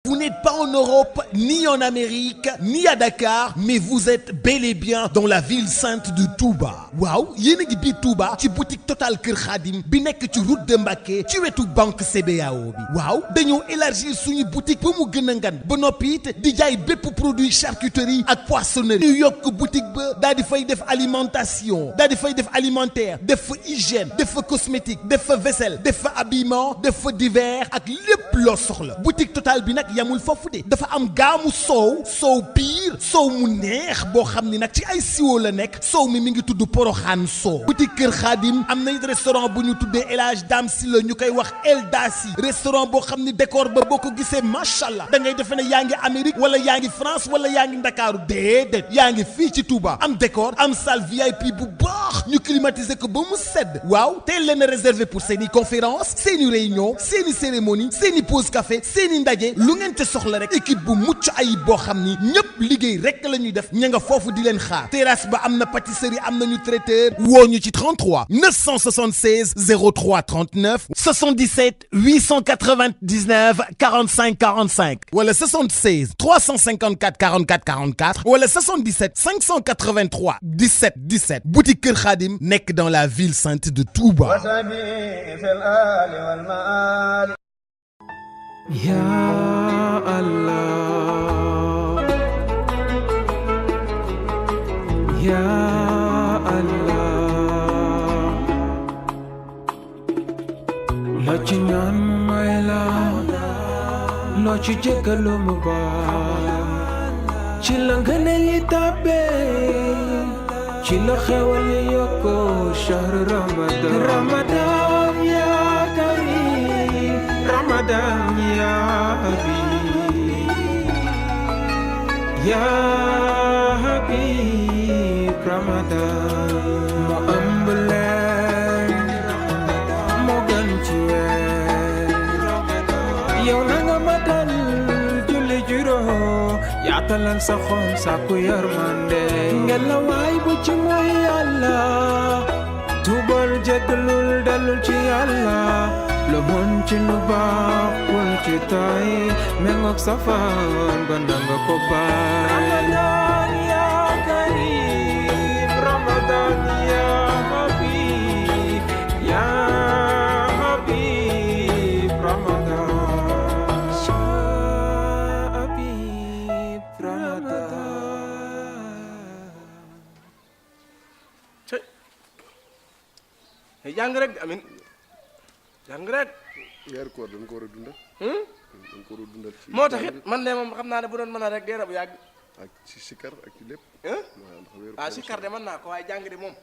Vous n'êtes pas en Europe, ni en Amérique, ni à Dakar, mais vous êtes bel et bien dans la ville sainte de Touba. waaw yéen a ngi biir Touba ci boutique Total Kër Khadim bi nekk ci route de Mbacké ci wetu banque CBAO bi. waaw dañoo élargir suñu boutique ba mu gën a ngan ba noppi it di jaay bépp produit charcuterie ak poissonnerie. ñu yokk boutique ba daal di fay def alimentation daal di fay def alimentaire def fa hygiène def fa cosmétique def fa vaisselle def fa habillement def fa divers ak lépp loo soxla boutique Total bi nag yamul foofu de dafa am gaamu soow piir soow mu neex boo xam ni nag ci ay siwo la nekk soow mi ngi tudd Poroxaan soow boutique Kër Khadim am nañ restaurant bu ñu tuddee El Hadj Dame si la ñu koy wax El Dasi restaurant boo xam ni décor ba boo ko gisee macha allah da ngay defe ne yaa ngi Amérique wala yaa ngi France wala yaa ngi Ndakaaru déedéet yaa ngi fii ci Touba am décor am salle VIP bu baax ñu climatiser ko ba mu sedd waaw teel leen a réservé pour seeni conférence seeni réunion seeni cérémonie seeni pause café seeni ndaje lu ngeen te soxla rek équipe bu mucc ayib boo xam ni ñëpp liggéey rek la ñuy def ña nga foofu di leen xaar terrasse ba am na pâtisserie am nañu traiteur woo ñu ci 33 976 03 39 77 899 45 45 wala 76 354 44 44 wala 77 583 17 17 boutique Kër Khadim nekk dans la ville sainte de Touba. Ya Allah, Ya Allah, loo ci ñaan mu may la, loo ci jéggalu mu baal, ci la ngëneel yi tàbbee, ci la xewal yi yokku shahr Ramadan ya karim Ramadan ya habib ya habib Ramadan mo ëmb leen moo gën ci weer yow na nga matal julli juróom yaatalal sa xol sàkku yërmande ngela waay bu ci mooy Yàlla tuubal jéggalul dellu ci Yàlla lu bon ci lu baax bul ci tay mengook safaan ba nanga ko baay Ramadan ya karim Ramadan ya habib ya habib Ramadan ya habib Ramadan jàng rek amin jàng rek. weeru koor dañ ko war a dundal. dañ ko war a dundal ci moo tax it man de moom xam naa ne bu doon mën a rek dee bu yàgg. ak ci sikar ak ci lépp. sikar de mën naa ko waaye jàng de moom.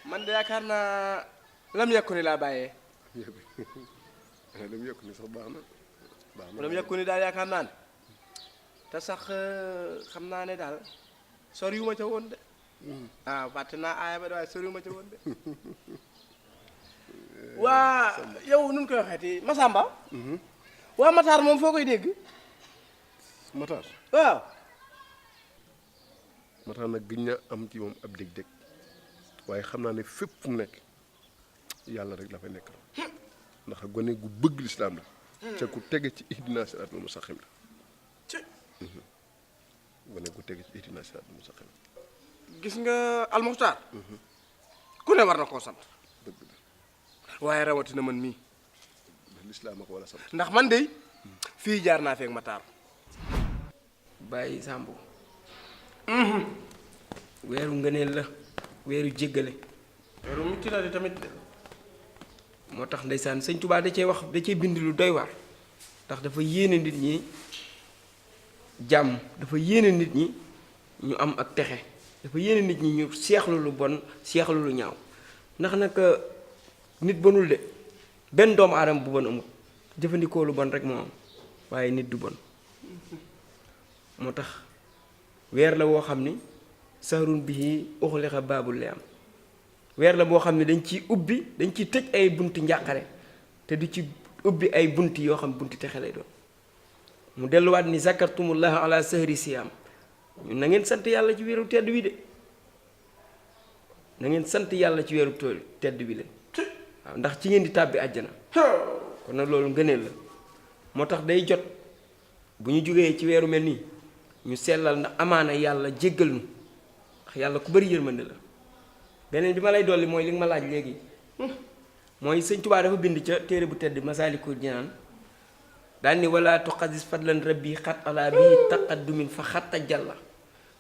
man de yaakaar naa lam yekku ni laa bàyyee. lam yekku ni sax baax na. lam yekku ni daal yaakaar naa ne te sax xam naa ne daal soriwuma ca woon de. waaw fàtte naa aaya ba de waaye soriwuma ca woon de. waa yow nun koy waxeeti Masamba. waa Matar moom foo koy dégg. Matar waaw. Matar nag gëj na am ci moom ab dég-dég waaye xam naa ne fépp fu mu nekk yàlla rek la fay nekk ndax gone gu bëgg lislaam la. ca ku tege ci ihdina siraatal mustaqiim la. gone gu tege ci ihdina siraatal mustaqiim. gis nga almuxtaar ku ne war na koo sant. waaye rawatina man mii lislaam ak wala sant ndax man de fii jaar naa feeg Matar bàyyi Samb weeru ngëneel la weeru jéggale weeru mucc la di tamit moo tax ndeysaan sëñ Tuubaa da cee wax da cee bind lu doy waar ndax dafa yéene nit ñi jàmm dafa yéene nit ñi ñu am ak texe dafa yéene nit ñi ñu seexlu lu bon seexlu lu ñaaw ndax nag nit bonul de benn doomu aadama bu bon amul jëfandikoo lu bon rek moo am waaye nit du bon moo tax weer la woo xam ni sahrun bihi uxliqa baabul li am weer la boo xam ne dañ ciy ubbi dañ ciy tëj ay bunti njàqare te du ci ubbi ay bunti yoo xam bunti texe lay doon mu delluwaat ni zakartumullaha ala sahri siyam na ngeen sant yàlla ci weeru tedd wi de na ngeen sant yàlla ci weeru tedd bi leen waaw ndax ci ngeen di tàbbi àjjana kon nag loolu ngëneel la moo tax day jot bu ñu jógee ci weeru mel nii ñu sellal ndax amaana yàlla jéggal nu ndax yàlla ku bëri yërmande la beneen bi ma lay dolli mooy li nga ma laaj léegi mooy sëñ Tuubaa dafa bind ca téere bu tedd Masaalikul Jinaan daal ni wala tuqasis fadlan rabbi xat ala bi taqaddumin fa xatta jàlla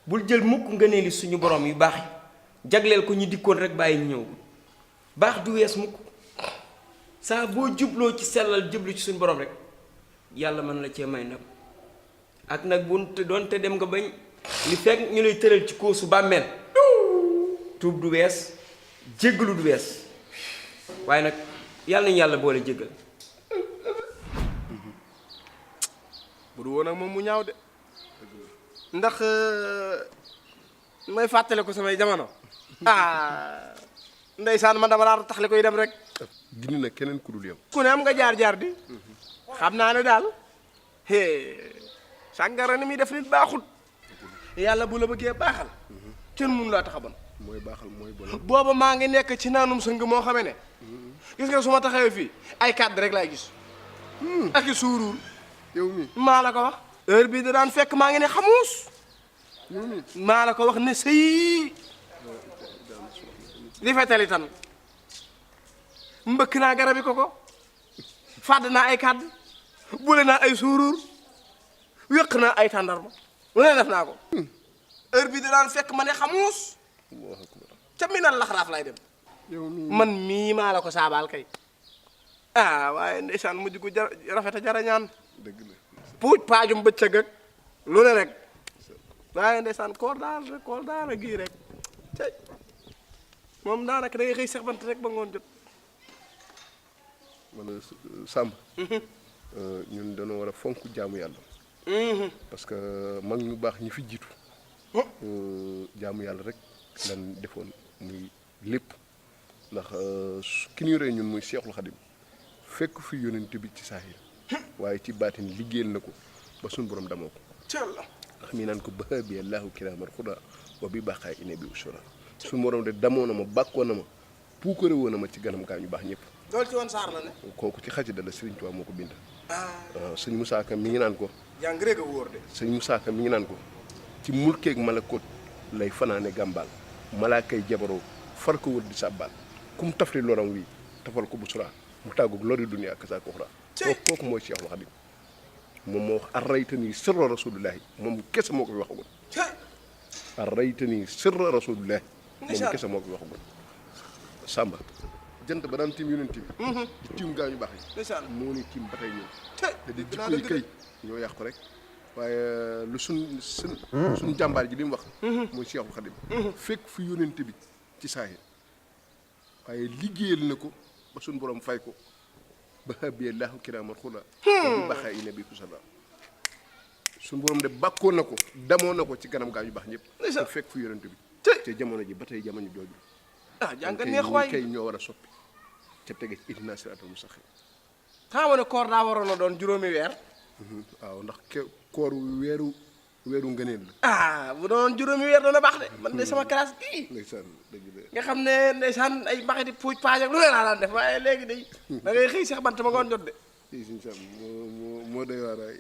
bul jël mukk ngëneeli suñu borom yu baax yi jagleel ko ñu dikkoon rek bàyyi ñu ñëw baax du wees mukk saa boo jubloo ci sellal jublu ci suñu borom rek yàlla mën la cee may ndam ak nag bu doonte dem nga bañ li fekk ñu lay tëral ci kóosu bàmmeel tuub du wees jéggalu du wees waaye nag yàlla nañu yàlla boole jéggal bu du woon ak moom mu ñaaw de ndax may fàttale ko samay jamono ndeysaan man dama laa taxle koy dem rek dindi na keneen ku dul yow. ku ne am nga jaar-jaar di xam naa ne daal sàngara ni muy def nit baaxut yàlla bu la bëggee baaxal kenn mënu laa tax a bon mooy baaxal mooy bon. booba maa ngi nekk ci naanum sëng moo xamee ne gis nga su ma taxawee fii ay kàddu rek laay gis ak i suuruur yow mi maa la ko wax heure bii da daan fekk maa ngi ne xamuus maa la ko wax ne sëy li fetali tan mbëkk naa garabi ko fàdd naa ay kàdd bule naa ay suuruur wéq naa ay tàndarma lu ne def naa ko heure bii da daan fekk ma ne xamuus ca minal laxaraaf lay dem yow mi man mii maa la ko saabaal kay waaye ndeysaan mujj gu rafeta jarañaan dëgg la. puuj paajum bëccëg ak lu ne rek waaye ndeysaan koor daal a gii rek tey moom daanaka da ngay xëy sax bant rek ba ngoon jot man Samb. ñun dañoo war a fonk jaamu yàlla. parce que mag ñu baax ñi fi jiitu. jaamu yàlla rek lan defoon muy lépp ndax ki ñu rey ñun muy Seexul Xadim fekk fi yonent bi ci saahir waaye ci baatin liggéeyal na ko ba suñu borom damoo ko. ndax mi naan ko ba bi allahu kiraaman xuda wa bi baaxaay ine bi usura suñu borom de damoo na ma bàkkoo na ma puukare woo na ma ci ganam gaa ñu baax ñëpp. loolu ci woon saar la ne kooku ci xasida la Sëriñ Tuubaa moo ko bind. sëñ Musaa Ka mi ngi naan ko. jàng rek a wóor de sëñ Musaa Ka mi ngi naan ko ci mulkeeg malakoot lay fanaane gàmbaal malaakay jabaroo far ko wër di sàbbaal kum tafli loram wi tafal ko bu suraa mu tàggoog lori dunya ak saa ko xuraa kooku mooy Seexul Xadim moom moo wax arraytani sirra rasulillahi moom kese moo ko fi waxagul arraytani sirra rasulillahi moom kese moo ko fi waxagul Samba jant ba daan tiim yonent bi di tiim gaa ñu baax yi moo ni tiim ba tey ñëw te di jikko yi kay ñoo yàqu rek waaye lu suñ jàmbaar ji li mu wax mooy Seexul Xadim fekk fi yonent bi ci saahir waaye liggéeyal na ko ba suñ borom fay ko ba xabiye laahu kiraaman xula bi baxaa yi ne bi kusala suñ borom de bàkkoon na ko damoo na ko ci ganam gaa yu baax ñëpp fekk fi yonent bi te jamono ji ba tey jamono jooju jàng neex waay kay ñoo war a soppi ca tege ci ihdina siraatal mustaqim xam ne koor daa waroon a doon juróomi weer waaw ndax koor weeru ngëneel la bu doon juróomi weer doona baax de man de sama classe bii ndeysaan dëgg la nga xam ne ndeysaan ay mbaxiti puuj paaj ak lu ne laa daan def waaye léegi day da ngay xëy sax bant ma ngoon jot de si siñ sam moo doy waar waay